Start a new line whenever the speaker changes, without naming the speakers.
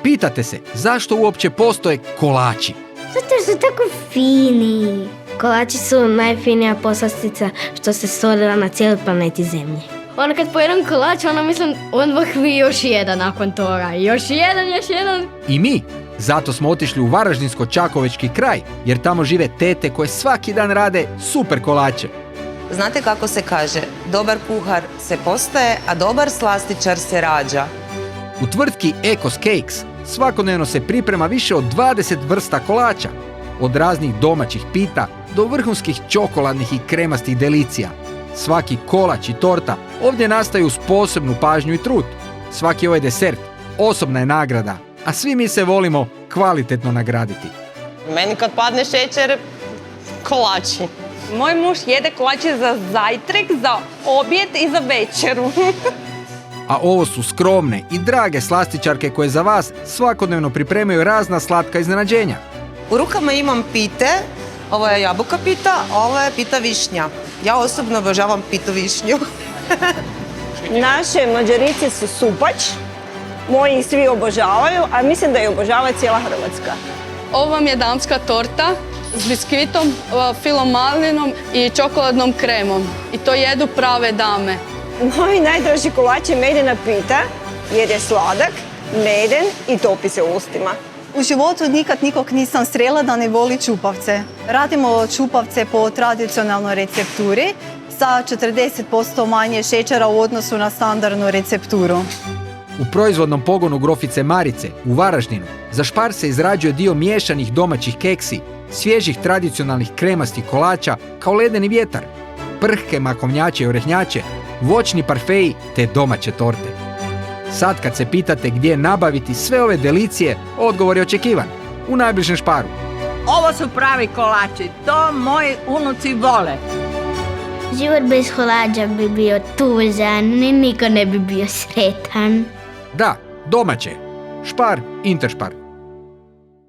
Pitate se zašto uopće postoje kolači?
Zato što su tako fini. Kolači su najfinija poslastica što se stvorila na cijeloj planeti Zemlji.
Ono kad pojedem kolač, mislim, odmah vi još jedan nakon toga. Još jedan.
I mi. Zato smo otišli u Varaždinsko-Čakovečki kraj, jer tamo žive tete koje svaki dan rade super kolače.
Znate kako se kaže, dobar kuhar se postaje, a dobar slastičar se rađa.
U tvrtki Ecos Cakes svakodnevno se priprema više od 20 vrsta kolača, od raznih domaćih pita do vrhunskih čokoladnih i kremastih delicija. Svaki kolač i torta ovdje nastaju uz posebnu pažnju i trud. Svaki ovaj desert osobna je nagrada, a svi mi se volimo kvalitetno nagraditi.
Meni kad padne šećer, kolači. Moj muž jede kolače za zajtrk, za objed i za večeru.
A ovo su skromne i drage slastičarke koje za vas svakodnevno pripremaju razna slatka iznenađenja.
U rukama imam pite, ovo je jabuka pita, a ovo je pita višnja. Ja osobno obožavam pitu višnju.
Naše Mađarice su supač, moji svi obožavaju, a mislim da je obožava cijela Hrvatska.
Ovo vam je damska torta s biskvitom, filom malinom i čokoladnom kremom. I to jedu prave dame.
Moji najdraži kolač je medena pita, jer je sladak, meden i topi se u ustima.
U životu nikad nikog nisam srela da ne voli čupavce. Radimo čupavce po tradicionalnoj recepturi sa 40% manje šećera u odnosu na standardnu recepturu.
U proizvodnom pogonu grofice Marice u Varaždinu za Spar se izrađuje dio miješanih domaćih keksi, svježih tradicionalnih kremastih kolača kao ledeni vjetar, prhke makovnjače i orehnjače, voćni parfeji te domaće torte. Sad kad se pitate gdje nabaviti sve ove delicije, odgovor je očekivan. U najbližem Sparu.
Ovo su pravi kolači, to moji unuci vole.
Život bez kolača bi bio tužan i niko ne bi bio sretan.
Da, domaće. Spar, Interspar.